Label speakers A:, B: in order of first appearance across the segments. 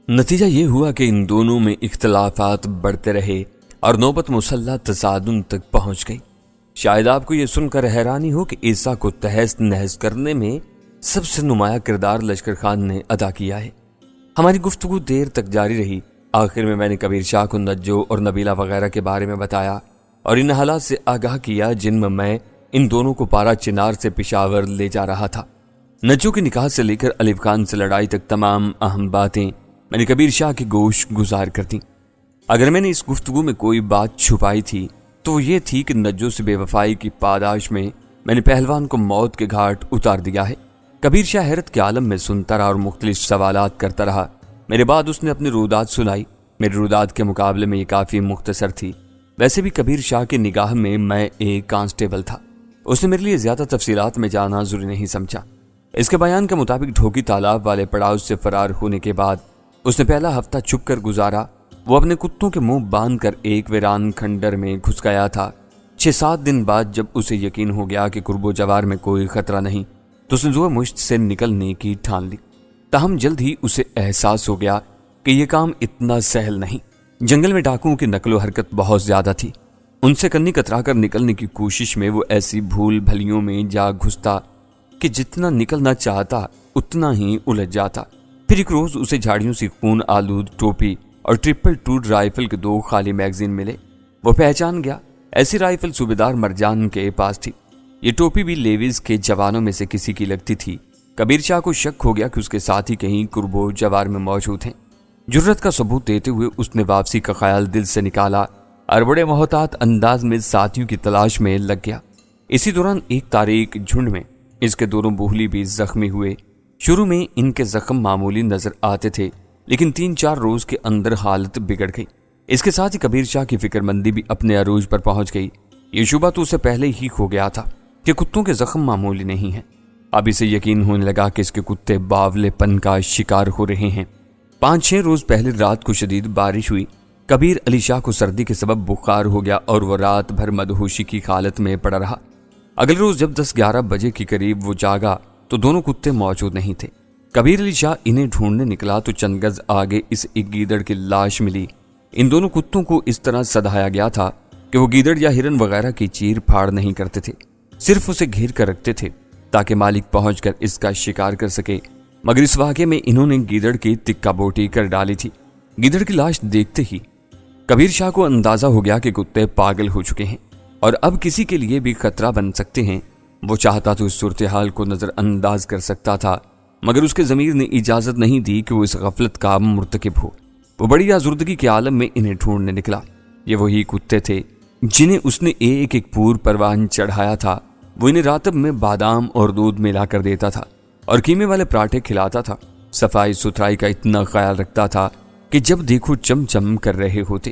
A: نتیجہ یہ ہوا کہ ان دونوں میں اختلافات بڑھتے رہے اور نوبت مسلح تصادم تک پہنچ گئی۔ شاید آپ کو یہ سن کر حیرانی ہو کہ عیسیٰ کو تہس نہس کرنے میں سب سے نمایاں کردار لشکر خان نے ادا کیا ہے۔ ہماری گفتگو دیر تک جاری رہی۔ آخر میں نے کبیر شاہ کو نجو اور نبیلہ وغیرہ کے بارے میں بتایا اور ان حالات سے آگاہ کیا جن میں ان دونوں کو پارا چنار سے پشاور لے جا رہا تھا۔ نجو کے نکاح سے لے کر الف خان سے لڑائی تک تمام اہم باتیں میں نے کبیر شاہ کی گوش گزار کر دی۔ اگر میں نے اس گفتگو میں کوئی بات چھپائی تھی تو یہ تھی کہ نجو سے بے وفائی کی پاداش میں نے پہلوان کو موت کے گھاٹ اتار دیا ہے۔ کبیر شاہ حیرت کے عالم میں سنتا رہا اور مختلف سوالات کرتا رہا۔ میرے بعد اس نے اپنی رودات سنائی۔ میری رودات کے مقابلے میں یہ کافی مختصر تھی۔ ویسے بھی کبیر شاہ کی نگاہ میں ایک کانسٹیبل تھا۔ اس نے میرے لیے زیادہ تفصیلات میں جانا ضروری نہیں سمجھا۔ اس کے بیان کے مطابق ڈھوکی تالاب والے پڑاؤ سے فرار ہونے کے بعد اس نے پہلا ہفتہ چھپ کر گزارا۔ وہ اپنے کتوں کے منہ باندھ کر ایک ویران کھنڈر میں گھس گیا تھا۔ 6-7 دن بعد جب اسے یقین ہو گیا کہ قرب و جوار میں کوئی خطرہ نہیں تو اس نے زور مشت سے نکلنے کی ٹھان لی۔ تاہم جلد ہی اسے احساس ہو گیا کہ یہ کام اتنا سہل نہیں۔ جنگل میں ڈاکوؤں کی نقل و حرکت بہت زیادہ تھی۔ ان سے کنی کترا کر نکلنے کی کوشش میں وہ ایسی بھول بھلیوں میں جا گھستا کہ جتنا نکلنا چاہتا اتنا ہی الجھ جاتا۔ پھر ایک روز اسے جھاڑیوں سے خون آلود ٹوپی اور 222 رائفل کے 2 خالی میگزین ملے۔ وہ پہچان گیا، ایسی رائفل صوبیدار مرجان کے پاس تھی۔ یہ ٹوپی بھی لیویز کے جوانوں میں سے کسی کی لگتی تھی۔ کبیر شاہ کو شک ہو گیا کہ اس کے ساتھی کہیں قرب و جوار میں موجود ہیں۔ جرت کا ثبوت دیتے ہوئے اس نے واپسی کا خیال دل سے نکالا اور بڑے محتاط انداز میں ساتھیوں کی تلاش میں لگ گیا۔ اسی دوران ایک تاریک جھنڈ میں اس کے دونوں بوہلی بھی زخمی ہوئے۔ شروع میں ان کے زخم معمولی نظر آتے تھے لیکن 3-4 روز کے اندر حالت بگڑ گئی۔ اس کے ساتھ ہی کبیر شاہ کی فکر مندی بھی اپنے عروج پر پہنچ گئی۔ یہ شبہ تو اسے پہلے ہی کھو گیا تھا کہ کتوں کے زخم معمولی نہیں ہیں۔ اب اسے یقین ہونے لگا کہ اس کے کتے باولے پن کا شکار ہو رہے ہیں۔ 5-6 روز پہلے رات کو شدید بارش ہوئی۔ کبیر علی شاہ کو سردی کے سبب بخار ہو گیا اور وہ رات بھر مدہوشی کی حالت میں پڑا رہا۔ اگلے روز جب 10-11 بجے کے قریب وہ جاگا تو دونوں کتے موجود نہیں تھے۔ کبیر علی شاہ انہیں ڈھونڈنے نکلا تو چند گز آگے اس ایک گیدڑ کی لاش ملی۔ ان دونوں کتوں کو اس طرح سدھایا گیا تھا کہ وہ گیدڑ یا ہرن وغیرہ کی چیر پھاڑ نہیں کرتے تھے، صرف اسے گھیر کر رکھتے تھے تاکہ مالک پہنچ کر اس کا شکار کر سکے۔ مگر اس واقعے میں انہوں نے گیدڑ کی تکہ بوٹی کر ڈالی تھی۔ گیدڑ کی لاش دیکھتے ہی کبیر شاہ کو اندازہ ہو گیا کہ کتے پاگل ہو چکے ہیں اور اب کسی کے لیے بھی خطرہ بن سکتے ہیں۔ وہ چاہتا تو اس صورتحال کو نظر انداز کر سکتا تھا مگر اس کے ضمیر نے اجازت نہیں دی کہ وہ اس غفلت کا مرتکب ہو۔ وہ بڑی آزردگی کے عالم میں انہیں ڈھونڈنے نکلا۔ یہ وہی کتے تھے جنہیں اس نے ایک ایک پور پروان چڑھایا تھا۔ وہ انہیں راتب میں بادام اور دودھ ملا کر دیتا تھا اور قیمے والے پراٹھے کھلاتا تھا۔ صفائی ستھرائی کا اتنا خیال رکھتا تھا کہ جب دیکھو چم چم کر رہے ہوتے۔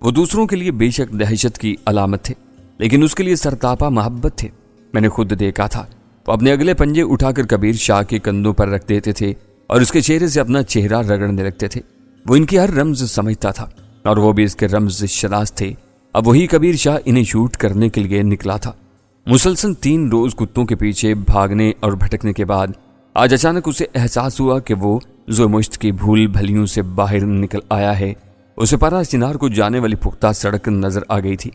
A: وہ دوسروں کے لیے بے شک دہشت کی علامت تھے لیکن اس کے لیے سرتاپا محبت تھے۔ میں نے خود دیکھا تھا، وہ اپنے اگلے پنجے اٹھا کر کبیر شاہ کے کندھوں پر رکھ دیتے تھے اور اس کے چہرے سے اپنا چہرہ رگڑنے لگتے تھے۔ وہ ان کی ہر رمز سمجھتا تھا اور وہ بھی اس کے رمز شناس تھے۔ اب وہی کبیر شاہ انہیں شوٹ کرنے کے لیے نکلا تھا۔ مسلسل 3 روز کتوں کے پیچھے بھاگنے اور بھٹکنے کے بعد آج اچانک اسے احساس ہوا کہ وہ زومشت کی بھول بھلیوں سے باہر نکل آیا ہے۔ اسے پارا چنار کو جانے والی پختہ سڑک نظر آ گئی تھی۔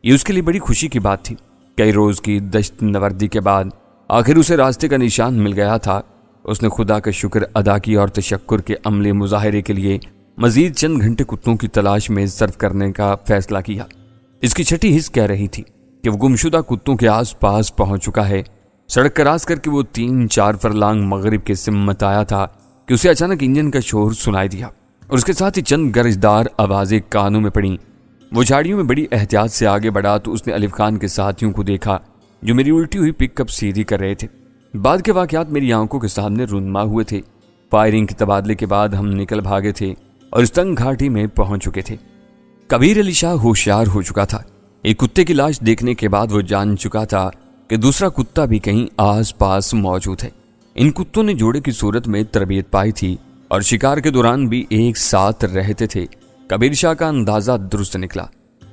A: یہ اس کے لیے بڑی خوشی کی بات تھی۔ کئی روز کی دشت نوردی کے بعد آخر اسے راستے کا نشان مل گیا تھا۔ اس نے خدا کا شکر ادا کیا اور تشکر کے عملی مظاہرے کے لیے مزید چند گھنٹے کتوں کی تلاش میں صرف کرنے کا فیصلہ کیا۔ اس کی چھٹی حس کہہ رہی تھی کہ وہ گمشدہ کتوں کے آس پاس پہنچ چکا ہے۔ سڑک کراس کر کے وہ 3-4 فرلانگ مغرب کے سمت آیا تھا کہ اسے اچانک انجن کا شور سنائی دیا اور اس کے ساتھ ہی چند گرجدار آوازیں کانوں میں پڑیں۔ وہ جھاڑیوں میں بڑی احتیاط سے آگے بڑھا تو اس نے الف خان کے ساتھیوں کو دیکھا جو میری الٹی ہوئی پک اپ سیدھی کر رہے تھے۔ بعد کے واقعات میری آنکھوں کے سامنے رونما ہوئے تھے۔ فائرنگ کے تبادلے کے بعد ہم نکل بھاگے تھے اور اس تنگ گھاٹی میں پہنچ چکے تھے۔ کبیر علی شاہ ہوشیار ہو چکا تھا۔ ایک کتے کی لاش دیکھنے کے بعد وہ جان چکا تھا کہ دوسرا کتا بھی کہیں آس پاس موجود ہے۔ ان کتوں نے جوڑے کی صورت میں تربیت پائی تھی اور شکار کے دوران بھی ایک ساتھ رہتے تھے۔ کبیر شاہ کا اندازہ درست نکلا۔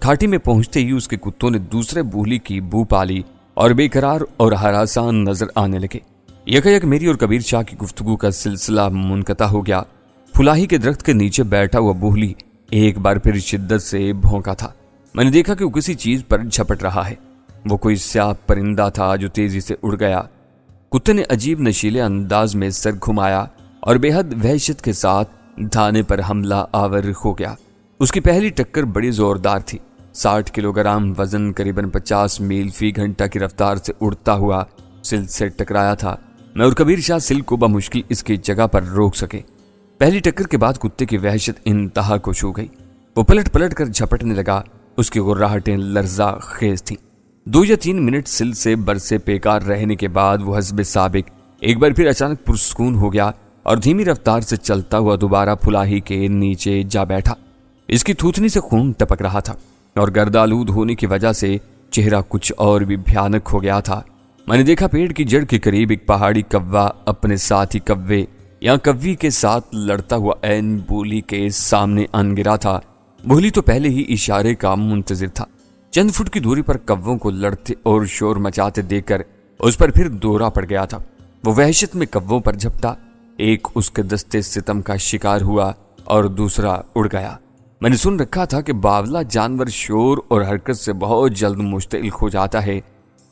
A: گھاٹی میں پہنچتے ہی اس کے کتوں نے دوسرے بوہلی کی بو پالی اور بے قرار اور ہراسان نظر آنے لگے۔ یک میری اور کبیر شاہ کی گفتگو کا سلسلہ منقطع ہو گیا۔ फुलाही के दरख्त के नीचे बैठा हुआ बूहली एक बार फिर शिद्दत से भौंका था। मैंने देखा कि वो किसी चीज पर झपट रहा है। वो कोई स्याह परिंदा था जो तेजी से उड़ गया। कुत्ते ने अजीब नशीले अंदाज में सर घुमाया और बेहद वहशत के साथ धाने पर हमला आवर हो गया। उसकी पहली टक्कर बड़ी जोरदार थी। 60 किलोग्राम वजन करीबन 50 मील फी घंटा की रफ्तार से उड़ता हुआ सिल से टकराया था। मैं और कबीर शाह सिल को बमुश्किल इसकी जगह पर रोक सके। पहली टक्कर के बाद कुत्ते की वहशत इंतहा को छू गई। वो पलट पलट कर झपटने लगा। उसकी गुर्राहटें लर्जा खेज थी। 2 या 3 मिनट सिल से बरसे बेकार रहने के बाद वो हस्बे साबिक एक बार फिर अचानक पुरस्कून हो गया और धीमी रफ्तार से चलता हुआ दोबारा फुलाही के नीचे जा बैठा। इसकी थूथनी से खून टपक रहा था और गर्दालूद होने की वजह से चेहरा कुछ और भी भयानक हो गया था। मैंने देखा पेड़ की जड़ के करीब एक पहाड़ी कव्वा अपने साथी कव्वे या कव्वी के साथ लड़ता हुआ ऐन बूली के सामने आन गिरा था। बूली तो पहले ही इशारे का मुंतजिर था। चंद फुट की दूरी पर कव्वों को लड़ते और शोर मचाते देखकर उस पर फिर दौरा पड़ गया था। वो वहशत में कव्वों पर झपटा। एक उसके दस्ते सितम का शिकार हुआ और दूसरा उड़ गया। मैंने सुन रखा था कि बावला जानवर शोर और हरकत से बहुत जल्द मुश्तिल हो जाता है।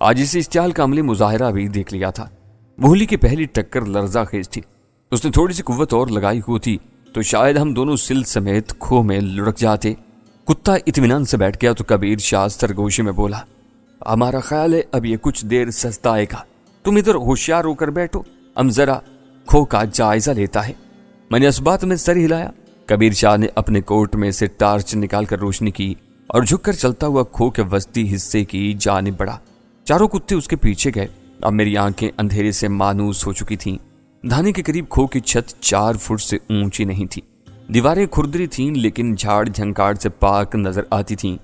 A: आज इस चाल का अमली मुजाहिरा भी देख लिया था। बूली की पहली टक्कर लर्जा खेज थी। उसने थोड़ी सी कुव्वत और लगाई होती तो शायद हम दोनों सिल समेत खो में लुढ़क जाते। कुत्ता इत्मीनान से बैठ गया तो कबीर शाह सरगोशी में बोला, हमारा ख्याल है अब ये कुछ देर सस्ता आएगा। तुम इधर होशियार होकर बैठो, हम जरा खो का जायजा लेता है। मैंने इस बात में सर हिलाया। कबीर शाह ने अपने कोट में से टार्च निकालकर रोशनी की और झुककर चलता हुआ खो के वस्ती हिस्से की जानिब बढ़ा। चारों कुत्ते उसके पीछे गए। अब मेरी आंखें अंधेरे से मानूस हो चुकी थीं। धाने के करीब खो की छत 4 फुट से ऊंची नहीं थी। दीवारें खुरदरी थीं लेकिन झाड़ झंकार से पाक नजर आती थीं।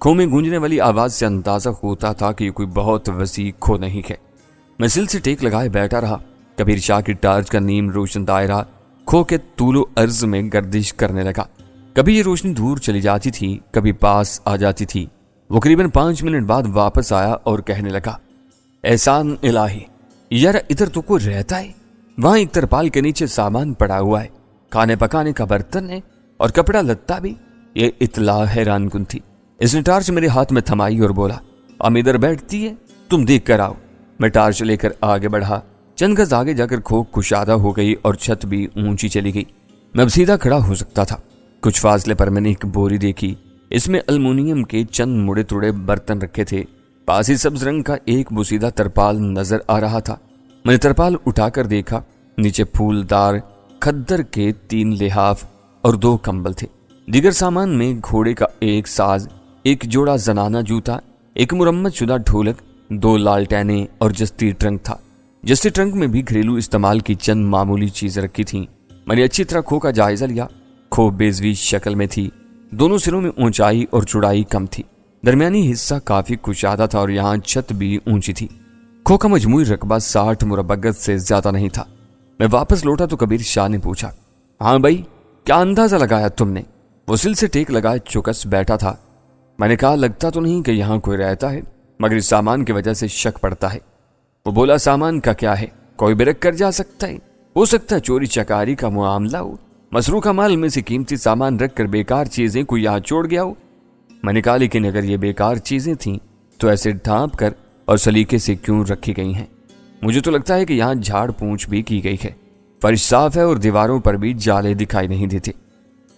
A: खो में गूंजने वाली आवाज से अंदाजा होता था कि ये कोई बहुत वसी खो नहीं है। मैं सिल से टेक लगाए बैठा रहा। कबीर शाह की टार्च का नीम रोशन दायरा खो के तूलो अर्ज में गर्दिश करने लगा। कभी ये रोशनी दूर चली जाती थी, कभी पास आ जाती थी। वो करीबन 5 मिनट बाद वापस आया और कहने लगा, एहसान इलाही, यार इधर तो कोई रहता है। वहां एक तरपाल के नीचे सामान पड़ा हुआ है, खाने पकाने का बर्तन है और कपड़ा लत्ता भी। ये इतला हैरान कुन थी। इसने टार्च मेरे हाथ में थमाई और बोला, हम इधर बैठती है, तुम देख कर आओ। मैं टार्च लेकर आगे बढ़ा। चंद गज आगे जाकर खो कुशादा हो गई और छत भी ऊंची चली गई। मैं अब सीधा खड़ा हो सकता था। कुछ फासले पर मैंने एक बोरी देखी। इसमें अल्मुनियम के चंद मुड़े तुड़े बर्तन रखे थे। पास ही सब्ज रंग का एक बुसीदा तरपाल नजर आ रहा था। मैंने तरपाल उठाकर देखा। नीचे फूलदार खद्दर के 3 लिहाफ और 2 कंबल थे। दीगर सामान में घोड़े का एक साज, एक जोड़ा जनाना जूता, एक मुरम्मत शुदा ढोलक, 2 लालटेनें और जस्ती ट्रंक था। जस्ती ट्रंक में भी घरेलू इस्तेमाल की चंद मामूली चीजें रखी थीं। मैंने अच्छी तरह खो का जायजा लिया। खो बेजवी शक्ल में थी। दोनों सिरों में ऊंचाई और चौड़ाई कम थी। दरमियानी हिस्सा काफी कुशादा था और यहाँ छत भी ऊंची थी। खो का मजमूई रकबा 60 मुरब्बा गज से ज्यादा नहीं था। मैं वापस लौटा तो कबीर शाह ने पूछा, हाँ भाई, क्या अंदाजा लगाया तुमने? वो सिल से टेक लगाए चौकस बैठा था। मैंने कहा, लगता तो नहीं कि यहाँ कोई रहता है, मगर इस सामान की वजह से शक पड़ता है। वो बोला, सामान का क्या है, कोई भी रख कर जा सकता है। हो सकता है चोरी चकारी का मामला हो, मसरूका माल में से कीमती सामान रख कर बेकार चीजें कोई यहाँ छोड़ गया हो। मैंने कहा, लेकिन अगर ये बेकार चीजें थीं तो ऐसे ढांप कर और सलीके से क्यों रखी गई हैं? मुझे तो लगता है कि यहाँ झाड़ पूंछ भी की गई है। फर्श साफ है और दीवारों पर भी जाले दिखाई नहीं देते।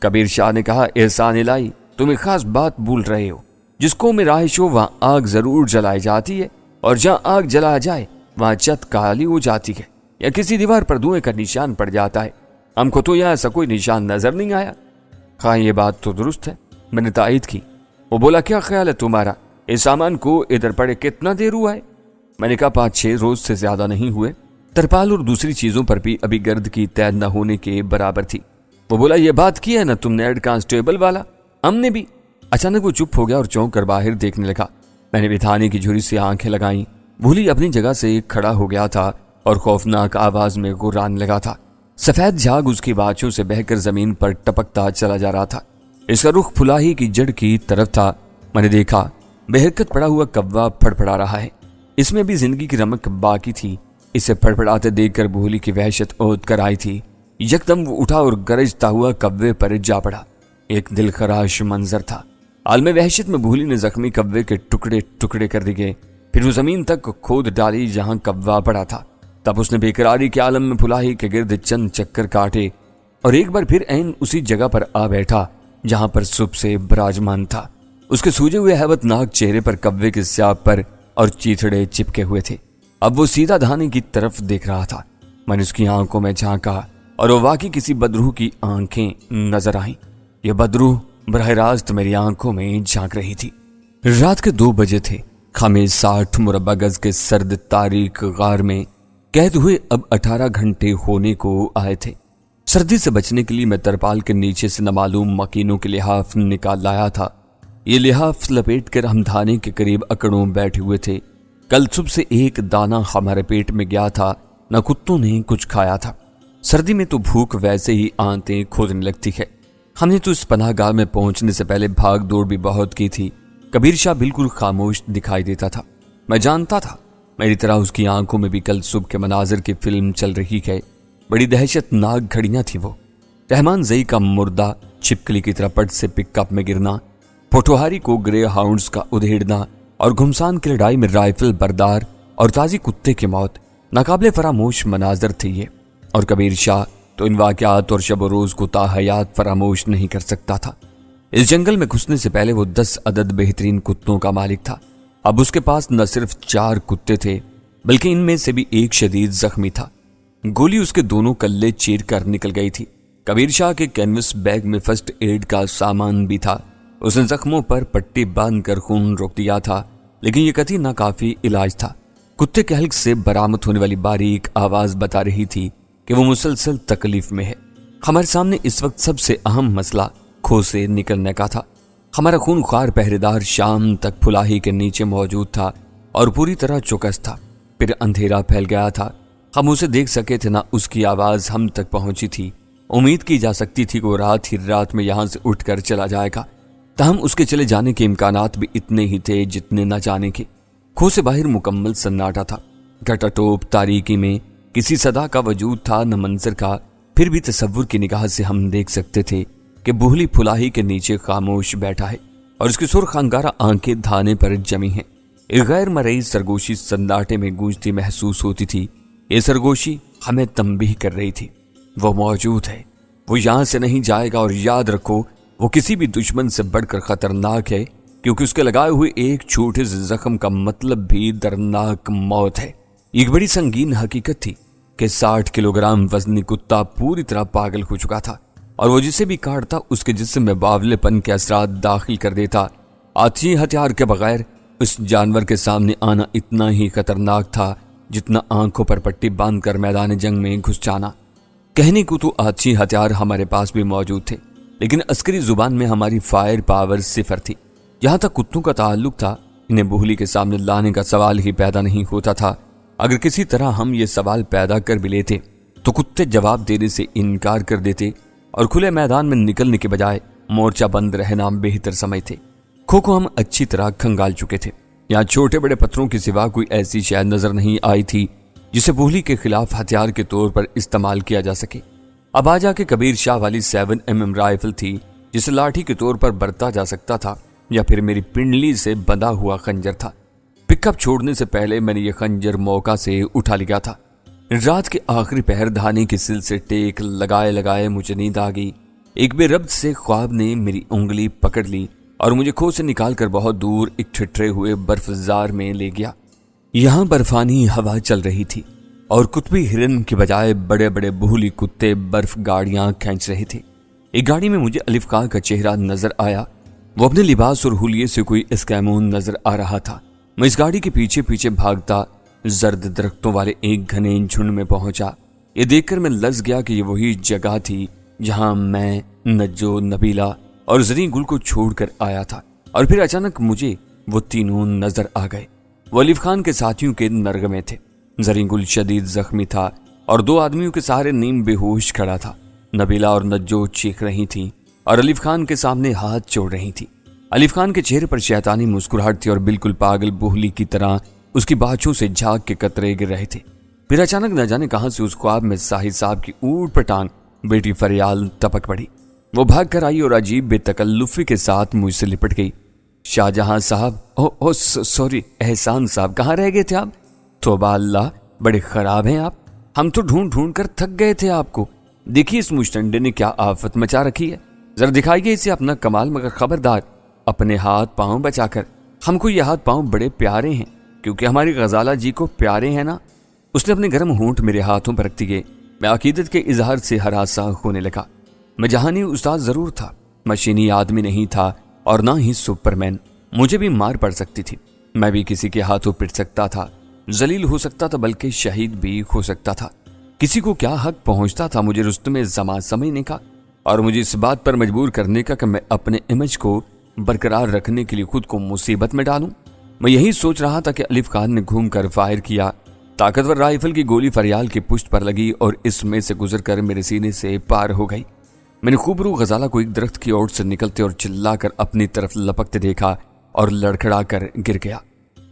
A: कबीर शाह ने कहा, एहसान इलाही, तुम एक खास बात भूल रहे हो। जिसको में राहिश हो वहां आग जरूर जलाई जाती है और जहां आग जलाया जाए वहां छत काली हो जाती है या किसी दीवार पर धुएं का निशान पड़ जाता है। हमको तो यहाँ ऐसा कोई निशान नजर नहीं आया। हाँ, ये बात तो दुरुस्त है, मैंने तायद की। वो बोला, क्या ख्याल है तुम्हारा, इस सामान को इधर पड़े कितना देर हुआ है? मैंने कहा, 5-6 रोज से ज्यादा नहीं हुए। तरपाल और दूसरी चीजों पर भी अभी गर्द की तैद न होने के बराबर थी। वो बोला, ये बात की है ना तुमने हेड कांस्टेबल वाला? हमने भी। अचानक वो चुप हो गया और चौंक कर बाहर देखने लगा। मैंने भी थाने की झुरी से आंखें लगाई। भूली अपनी जगह से खड़ा हो गया था और खौफनाक आवाज में गुर्राने लगा था। सफेद झाग उसकी बाछों से बहकर जमीन पर टपकता चला जा रहा था। इसका रुख फुलाही की जड़ की तरफ था। मैंने देखा, बेहरकत पड़ा हुआ कव्वा फड़फड़ा रहा है। इसमें भी जिंदगी की रमक बाकी थी। इसे फड़फड़ाते देखकर भूली की वहशत ओद कर आई थी। यकदम वो उठा और गरजता हुआ कव्वे पर जा पड़ा। एक दिलखराश मंजर था। आलमे वहशत में भूली ने जख्मी कव्वे के टुकड़े टुकड़े कर दिए, फिर वो जमीन तक खोद डाली जहां कव्वा पड़ा था। तब उसने बेकरारी के आलम में फुलाही के गिर्द चंद चक्कर काटे और एक बार फिर ऐन उसी जगह पर आ बैठा जहां पर सुबह से विराजमान था। उसके सूजे हुए हैबतनाक चेहरे पर कव्वे के स्याब पर और चीथड़े चिपके हुए थे। अब वो सीधा धाने की तरफ देख रहा था। मैंने उसकी आंखों में झांका और वो वाकई किसी बदरूह की आंखें नजर आईं। ये बदरूह बरह रास्त मेरी आंखों में झांक रही थी। रात के 2 बजे थे। हमें 60 मुरब्बा गज के सर्द तारीख गार में कैद हुए अब 18 घंटे होने को आए थे। सर्दी से बचने के लिए मैं तरपाल के नीचे से नामालूम मकीनों के लिहाफ निकाल लाया था। ये लिहाफ लपेट कर हम धाने के करीब अकड़ों बैठे हुए थे। कल सुबह से एक दाना हमारे पेट में गया था, न कुत्तों ने कुछ खाया था। सर्दी में तो भूख वैसे ही आंतें खोदने लगती है। हमने तो इस पनाहगाह में पहुंचने से पहले भाग दौड़ भी बहुत की थी। कबीर शाह बिल्कुल खामोश दिखाई देता था। मैं जानता था मेरी तरह उसकी आंखों में भी कल सुबह के मनाजिर की फिल्म चल रही है। बड़ी दहशतनाक घड़ियां थी वो। रहमान जई का मुर्दा छिपकली की तरह पट से पिकअप में गिरना, पोठोहारी को ग्रे हाउंड्स का उधेड़ना और घुमसान की लड़ाई में राइफल बरदार और ताजी कुत्ते की मौत नाकाबिले फरामोश मनाजर थे ये। और कबीर शाह तो इन वाक़यात और शब रोज को ताहयात फरामोश नहीं कर सकता था। इस जंगल में घुसने से पहले वो 10 अदद बेहतरीन कुत्तों का मालिक था। अब उसके पास न सिर्फ 4 कुत्ते थे बल्कि इनमें से भी एक शदीद जख्मी था। गोली उसके दोनों कल्ले चीर कर निकल गई थी। कबीर शाह के कैनवस बैग में फर्स्ट एड का सामान भी था। उसने जख्मों पर पट्टी बांध कर खून रोक दिया था, लेकिन यह कतई नाकाफी इलाज था। कुत्ते के हल्क से बरामद होने वाली बारीक आवाज बता रही थी कि वो मुसलसल तकलीफ में है। हमारे सामने इस वक्त सबसे अहम मसला खो से निकलने का था। हमारा खूनख्वार पहरेदार शाम तक फुलाही के नीचे मौजूद था और पूरी तरह चौकस था। फिर अंधेरा फैल गया था। हम उसे देख सके थे ना उसकी आवाज हम तक पहुंची थी। उम्मीद की जा सकती थी कि वो रात ही रात में यहां से उठकर चला जाएगा। ताहम उसके चले जाने के इम्कानात भी इतने ही थे जितने न जाने के। खो से बाहर मुकम्मल सन्नाटा था। घटाटोप तारीकी में किसी सदा का वजूद था न मंजर का। फिर भी तसव्वुर की निगाह से हम देख सकते थे कि बुहली फुलाही के नीचे खामोश बैठा है और उसकी सुर्ख अंगारा आंखें धाने पर जमी हैं। एक गैर मरई सरगोशी सन्नाटे में गूंजती महसूस होती थी। ये सरगोशी हमें तंबीह कर रही थी, वो मौजूद है, वो यहां से नहीं जाएगा। और याद रखो, वो किसी भी दुश्मन से बढ़कर खतरनाक है, क्योंकि उसके लगाए हुए एक छोटे से जख्म का मतलब भी दर्दनाक मौत है। एक बड़ी संगीन हकीकत थी कि 60 किलोग्राम वजनी कुत्ता पूरी तरह पागल हो चुका था और वो जिसे भी काटता उसके जिस्म में बावलेपन के असरात दाखिल कर देता। आती हथियार के बगैर उस जानवर के सामने आना इतना ही खतरनाक था जितना आंखों पर पट्टी बांधकर मैदान जंग में घुस जाना। कहने को तो अच्छी हथियार हमारे पास भी मौजूद थे, लेकिन अस्करी जुबान में हमारी फायर पावर सिफर थी। यहां तक कुत्तों का ताल्लुक था, इन्हें बुहली के सामने लाने का सवाल ही पैदा नहीं होता था। अगर किसी तरह हम ये सवाल पैदा कर भी लेते तो कुत्ते जवाब देने से इनकार कर देते और खुले मैदान में निकलने के बजाय मोर्चा बंद रहना बेहतर समझते। खो को हम अच्छी तरह खंगाल चुके थे। यहाँ छोटे बड़े पत्थरों के सिवा कोई ऐसी शय नजर नहीं आई थी जिसे बुहली के खिलाफ हथियार के तौर पर इस्तेमाल किया जा सके। अब आ जाके कबीर शाह वाली 7mm राइफल थी जिसे लाठी के तौर पर बरता जा सकता था, या फिर मेरी पिंडली से बंधा हुआ खंजर था। पिकअप छोड़ने से पहले मैंने ये खंजर मौका से उठा लिया था। रात के आखिरी पहर धाने के सिल से टेक लगाए लगाए मुझे नींद आ गई। एक बेरब्त से ख्वाब ने मेरी उंगली पकड़ ली और मुझे खो से निकालकर बहुत दूर एक ठिठरे हुए बर्फजार में ले गया। यहाँ बर्फानी हवा चल रही थी और कुतबी हिरन के बजाय बड़े बड़े बुहली कुत्ते बर्फ गाड़ियां खींच रहे थे। एक गाड़ी में मुझे अलिफ खां का चेहरा नजर आया। वो अपने लिबास और हुलिये से कोई एस्कैमोन नजर आ रहा था। मैं इस गाड़ी के पीछे पीछे भागता जर्द दरख्तों वाले एक घने झुंड में पहुंचा। ये देखकर मैं लर्ज गया कि ये वही जगह थी जहां मैं, नज्जो, नबीला और जरी गुल को छोड़कर आया था। और फिर अचानक मुझे वो तीनों नजर आ गए। वो अलिफ खान के साथियों के नरग में थे। जरी गुल शदीद जख्मी था और 2 आदमियों के सहारे नीम बेहोश खड़ा था। नबीला और नज्जो चीख रही थी और अलिफ खान के सामने हाथ जोड़ रही थी। अलिफ खान के चेहरे पर शैतानी मुस्कुराहट थी और बिल्कुल पागल बुहली की तरह उसकी बाछों से झाग के कतरे गिर रहे थे। फिर अचानक न जाने कहां से उस ख्वाब में साहिद साहब की ऊट पटांग बेटी फरियाल टपक पड़ी। वो भाग कर आई और अजीब बेतकल्लुफी के साथ मुझसे लिपट गई। शाहजहां साहब, ओ सॉरी, एहसान साहब, कहाँ रह गए थे आप? तौबा अल्लाह, बड़े खराब हैं आप। हम तो ढूंढ ढूंढ कर थक गए थे आपको। देखिए इस मुश्तंडे ने क्या आफत मचा रखी है, जरा दिखाइए इसे अपना कमाल, मगर खबरदार अपने हाथ पांव बचाकर। हमको ये हाथ पांव बड़े प्यारे हैं, क्योंकि हमारी गजाला जी को प्यारे हैं ना। उसने अपने गर्म होंठ मेरे हाथों पर रखती गई। मैं अकीदत के इजहार से हरासा होने लगा। मैं जहानी उस्ताद जरूर था, मशीनी आदमी नहीं था और ना ही सुपरमैन। मुझे भी मार पड़ सकती थी, मैं भी किसी के हाथों पिट सकता था, जलील हो सकता था, बल्कि शहीद भी हो सकता था। किसी को क्या हक पहुंचता था मुझे रुस्तमे ज़मा समझने का और मुझे इस बात पर मजबूर करने का कि मैं अपने इमेज को बरकरार रखने के लिए खुद को मुसीबत में डालूं। मैं यही सोच रहा था कि अलिफ खान ने घूमकर फायर किया। ताकतवर राइफल की गोली फरियाल की पुष्ट पर लगी और इसमें से गुजरकर मेरे सीने से पार हो गई। मैंने खूबरू गजाला को एक दरख्त की ओर से निकलते और चिल्लाकर अपनी तरफ लपकते देखा और लड़खड़ा कर गिर गया।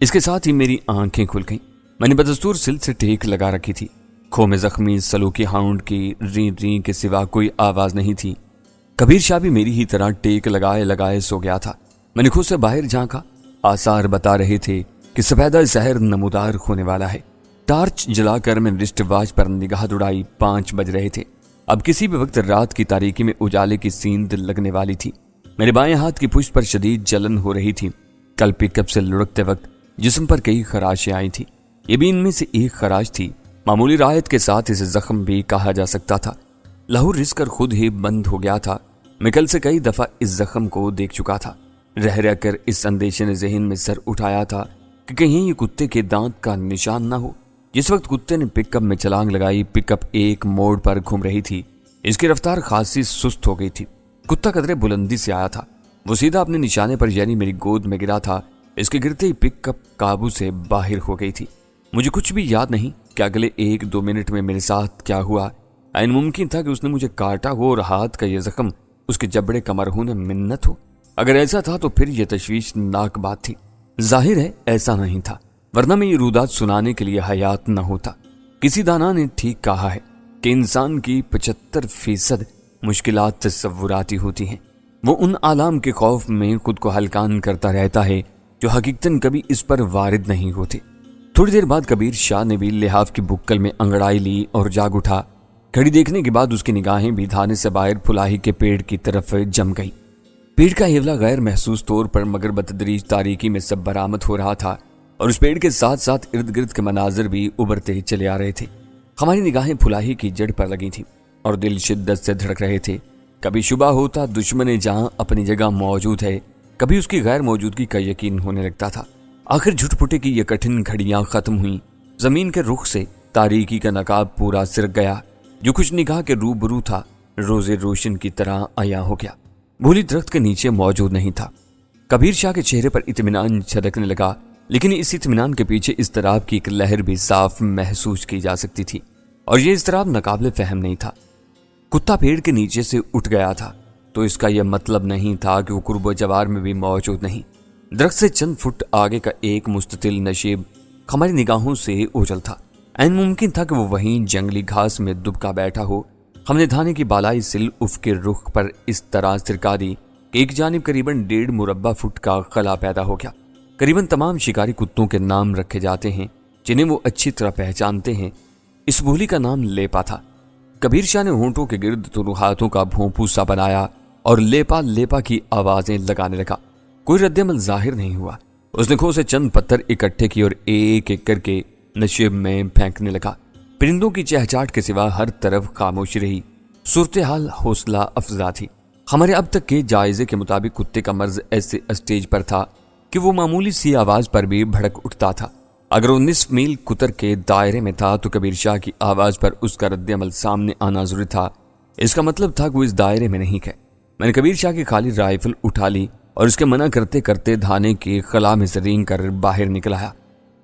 A: इसके साथ ही मेरी आंखें खुल गईं। मैंने बदस्तूर सिल से टेक लगा रखी थी। खो में जख्मी सलूकी हाउंड की री री के सिवा कोई आवाज नहीं थी। कबीर शाह भी मेरी ही तरह टेक लगाए लगाए सो गया था। मैंने खुद से बाहर झांका। आसार बता रहे थे कि सफेदा शहर नमूदार होने वाला है। टार्च जलाकर मैंने रिस्ट वॉच पर निगाह दौड़ाई। 5 बज रहे थे। अब किसी भी वक्त रात की तारीकी में उजाले की सींद लगने वाली थी। मेरे बाएं हाथ की पुष्ट पर शदीद जलन हो रही थी। कल पिकअप से लुढ़कते वक्त जिस्म पर कई खराशें आई थी। ये भी इनमें से एक खराश थी। मामूली राहत के साथ इसे जख्म भी कहा जा सकता था। लहू रिस कर खुद ही बंद हो गया था। मैं कल से कई दफा इस जख्म को देख चुका था। रह रह कर इस संदेश ने जहन में सर उठाया था कि कहीं ये कुत्ते के दांत का निशान ना हो। जिस वक्त कुत्ते ने पिकअप में छलांग लगाई, पिकअप एक मोड़ पर घूम रही थी। इसकी रफ्तार खासी सुस्त हो गई थी। कुत्ता कदरे बुलंदी से आया था। वो सीधा अपने निशाने पर यानी मेरी गोद में गिरा था। इसके गिरते ही पिकअप काबू से बाहर हो गई थी। मुझे कुछ भी याद नहीं कि अगले 1-2 मिनट में मेरे साथ क्या हुआ। ऐन मुमकिन था कि उसने मुझे काटा हो और हाथ का यह जख्म उसके जबड़े का मरहून मिन्नत हो। अगर ऐसा था तो फिर यह तशवीशनाक बात थी। जाहिर है ऐसा नहीं था, वरना मैं ये रुदात सुनाने के लिए हयात न होता। किसी दाना ने ठीक कहा है कि इंसान की 75% मुश्किलात तसव्वुराती होती हैं। वो उन आलाम के खौफ में खुद को हलकान करता रहता है जो हकीकतन कभी इस पर वारिद नहीं होते। थोड़ी देर बाद कबीर शाह ने भी लिहाफ की बुक्कल में अंगड़ाई ली और जाग उठा। घड़ी देखने के बाद उसकी निगाहें भी धाने से बाहर फुलाही के पेड़ की तरफ जम गई। पेड़ का हिवला गैर महसूस तौर पर मगर बतदरीज तारीकी में सब बरामद हो रहा था और उस पेड़ के साथ साथ इर्द गिर्द के मनाजिर भी उभरते ही चले आ रहे थे। हमारी निगाहें फुलाही की जड़ पर लगी थी और दिल शिद्दत से धड़क रहे थे। कभी शुबा होता दुश्मन जहां अपनी जगह मौजूद है, कभी उसकी गैर मौजूदगी का यकीन होने लगता था। आखिर झुटपुटे की ये कठिन घड़ियां खत्म हुई। जमीन के रुख से तारीकी का नकाब पूरा सिरक गया। जो कुछ निगाह के रूबरू था रोजे रोशन की तरह आया हो गया। भूली दरख्त के नीचे मौजूद नहीं था। कबीर शाह के चेहरे पर इत्मीनान छलकने लगा, लेकिन इस इत्मीनान के पीछे इज़्तिराब की एक लहर भी साफ महसूस की जा सकती थी और ये इज़्तिराब नाकाबिले फहम नहीं था। कुत्ता पेड़ के नीचे से उठ गया था तो इसका यह मतलब नहीं था कि वो कुर्ब जवार में भी मौजूद नहीं। दरख्त से चंद फुट आगे का एक मुस्ततिल नशीब हमारी निगाहों से ओझल था। ऐन मुमकिन था कि वो वहीं जंगली घास में दुबका बैठा हो। हमने धाने की बालाई सिल उफ के रुख पर इस तरह सिरका दी कि एक जानिब करीबन 1.5 मुरब्बा फुट का खला पैदा हो गया। करीबन तमाम शिकारी कुत्तों के नाम रखे जाते हैं जिन्हें वो अच्छी तरह पहचानते हैं। इस बोली का नाम लेपा था। कबीर शाह ने होंठों के गिर्द दोनों हाथों का भोंपू सा बनाया और लेपा लेपा की आवाजें लगाने लगा। कोई रद्दमल जाहिर नहीं हुआ। उसने खो से चंद पत्थर इकट्ठे किए और एक एक करके नशेब में फेंकने लगा। परिंदों की चहचाहट के सिवा हर तरफ खामोशी रही। सूरत हाल हौसला अफजा थी। हमारे अब तक के जायजे के मुताबिक कुत्ते का मर्ज ऐसे स्टेज पर था कि वो मामूली सी आवाज पर भी भड़क उठता था। अगर वो 19 मील कुतर के दायरे में था तो कबीर शाह की आवाज पर उसका रद्दमल सामने आना जरूरी था। इसका मतलब था कि वो इस दायरे में नहीं है। मैंने कबीर शाह की खाली राइफल उठा ली और उसके मना करते करते धाने के खला में जरीन कर बाहर निकल आया।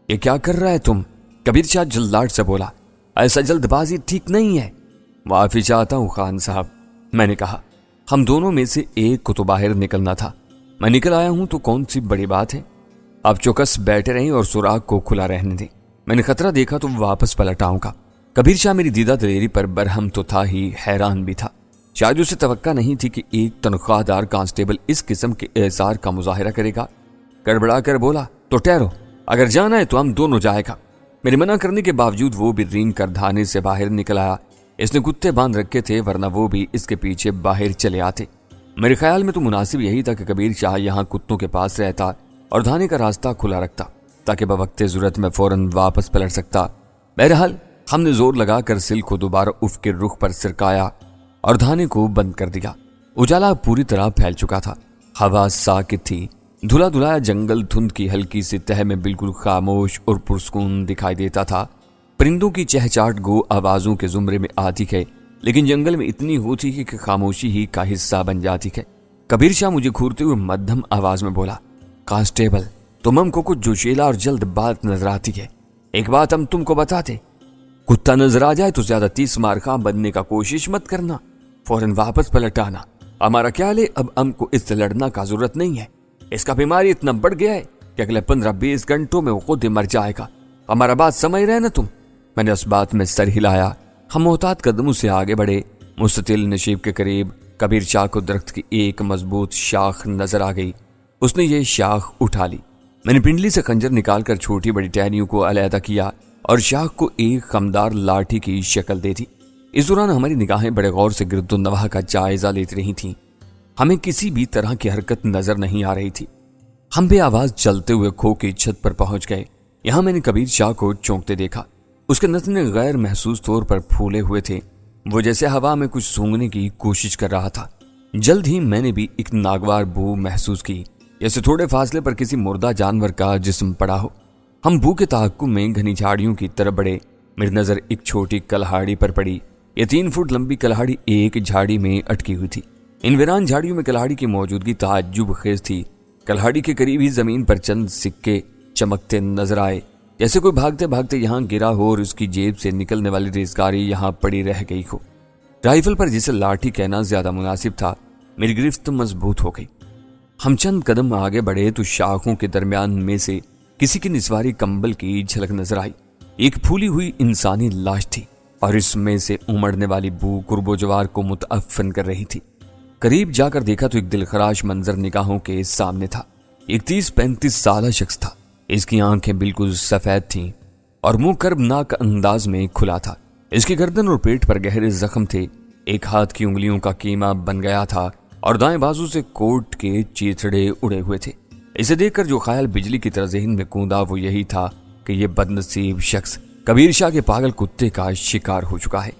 A: ये क्या कर रहा है तुम? कबीर शाह जल्लाद से बोला। ऐसा जल्दबाजी ठीक नहीं है। माफी चाहता हूँ खान साहब, मैंने कहा। हम दोनों में से एक को तो बाहर निकलना था। मैं निकल आया हूं तो कौन सी बड़ी बात है। आप चौकस बैठे रहें और सुराग को खुला रहने दें। मैंने खतरा देखा तो वापस पलट आऊंगा। کبیر شاہ میری دیدہ دلیری پر برہم تو تھا ہی، حیران بھی تھا۔ شاید اسے توقع نہیں تھی کہ ایک تنخواہ دار کانسٹیبل اس قسم کے اعزار کا مظاہرہ کرے گا۔ گڑبڑا کر بولا، تو ٹھہرو، اگر جانا ہے تو ہم دونوں جائے گا۔ میرے منع کرنے کے باوجود وہ بھی رینگ کر دھانے سے باہر نکل آیا۔ اس نے کتے باندھ رکھے تھے، ورنہ وہ بھی اس کے پیچھے باہر چلے آتے۔ میرے خیال میں تو مناسب یہی تھا کہ کبیر شاہ یہاں کتوں کے پاس رہتا اور دھانے کا راستہ کھلا رکھتا تاکہ بوقت ضرورت میں فوراً واپس پلٹ سکتا۔ بہرحال ہم نے زور لگا کر سل کو دوبارہ افق کے رخ پر سرکایا اور دھانے کو بند کر دیا۔ اجالا پوری طرح پھیل چکا تھا، ہوا ساکت تھی، دھلا دھلایا جنگل دھند کی ہلکی سی تہ میں بالکل خاموش اور پرسکون دکھائی دیتا تھا۔ پرندوں کی چہچاہٹ گو آوازوں کے زمرے میں آتی ہے، لیکن جنگل میں اتنی ہوتی ہے کہ خاموشی ہی کا حصہ بن جاتی ہے۔ کبیر شاہ مجھے گھورتے ہوئے مدھم آواز میں بولا، کانسٹیبل، تم کو کچھ جوشیلا اور جلد بات نظر آتی ہے۔ ایک بات ہم تم کو بتاتے، کتا نظر آ جائے تو زیادہ تیز مارخواں بننے کا کوشش مت کرنا، فوراً واپس پلٹ آنا۔ ہمارا خیال ہے اب ہم کو اس سے لڑنا کا ضرورت نہیں ہے۔ اس کا بیماری اتنا بڑھ گیا ہے کہ اگلے 15-20 گھنٹوں میں وہ خود ہی مر جائے گا۔ ہمارا بات سمجھ رہے نا تم؟ میں نے اس بات میں سر ہلایا۔ ہم محتاط قدموں سے آگے بڑھے۔ مستطیل نشیب کے قریب کبیر شاہ کو درخت کی ایک مضبوط شاخ نظر آ گئی۔ اس نے یہ شاخ اٹھا لی۔ میں نے پنڈلی سے خنجر نکال کر چھوٹی بڑی ٹہنیوں کو علیحدہ کیا اور شاخ کو ایک خمدار لاٹھی کی شکل دے دی۔ اس دوران ہماری نگاہیں بڑے غور سے گرد و نواح کا جائزہ لیتی رہی تھیں۔ ہمیں کسی بھی طرح کی حرکت نظر نہیں آ رہی تھی۔ ہم بے آواز چلتے ہوئے کھو کی چھت پر پہنچ گئے۔ یہاں میں نے کبیر شاہ کو چونکتے دیکھا۔ اس کے نتنے غیر محسوس طور پر پھولے ہوئے تھے، وہ جیسے ہوا میں کچھ سونگھنے کی کوشش کر رہا تھا۔ جلد ہی میں نے بھی ایک ناگوار بو محسوس کی، جیسے تھوڑے فاصلے پر کسی مردہ جانور کا جسم پڑا ہو۔ ہم بو کے تعاقب میں گھنی جھاڑیوں کی طرف بڑھے۔ میری نظر ایک چھوٹی کلہاڑی پر پڑی۔ یہ 3 فٹ لمبی کلہاڑی ایک جھاڑی میں اٹکی ہوئی تھی۔ ان ویران جھاڑیوں میں کلہاڑی کی موجودگی تعجب خیز تھی۔ کلہاڑی کے قریب ہی زمین پر چند سکے چمکتے نظر آئے، جیسے کوئی بھاگتے بھاگتے یہاں گرا ہو اور اس کی جیب سے نکلنے والی ریزگاری یہاں پڑی رہ گئی ہو۔ رائفل پر جسے لاٹھی کہنا زیادہ مناسب تھا، میری گرفت مضبوط ہو گئی۔ ہم چند قدم آگے بڑھے تو شاخوں کے درمیان میں سے کسی کی نسواری کمبل کی جھلک نظر آئی۔ ایک پھولی ہوئی انسانی لاش تھی اور اس میں سے امڑنے والی بو قرب و جوار کو متعفن کر رہی تھی۔ قریب جا کر دیکھا تو ایک دلخراش منظر نگاہوں کے سامنے تھا۔ ایک 30-35 سالہ شخص تھا۔ اس کی آنکھیں بالکل سفید تھیں اور منہ کربناک انداز میں کھلا تھا۔ اس کی گردن اور پیٹ پر گہرے زخم تھے۔ ایک ہاتھ کی انگلیوں کا کیما بن گیا تھا اور دائیں بازو سے کوٹ کے چیتھڑے اڑے ہوئے تھے۔ اسے دیکھ کر جو خیال بجلی کی طرح ذہن میں کوندا وہ یہی تھا کہ یہ بدنصیب شخص کبیر شاہ کے پاگل کتے کا شکار ہو چکا ہے۔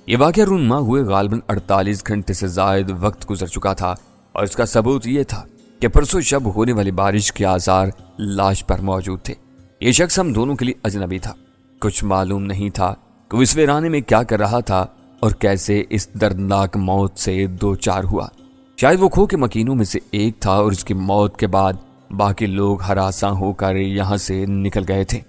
A: یہ واقعہ رونما ہوئے غالباً 48 گھنٹے سے زائد وقت گزر چکا تھا اور اس کا ثبوت یہ تھا کہ پرسوں شب ہونے والی بارش کے آثار لاش پر موجود تھے۔ یہ شخص ہم دونوں کے لیے اجنبی تھا۔ کچھ معلوم نہیں تھا کہ وہ اس ویرانے میں کیا کر رہا تھا اور کیسے اس دردناک موت سے دوچار ہوا۔ شاید وہ کھو کے مکینوں میں سے ایک تھا اور اس کی موت کے بعد باقی لوگ ہراساں ہو کر یہاں سے نکل گئے تھے۔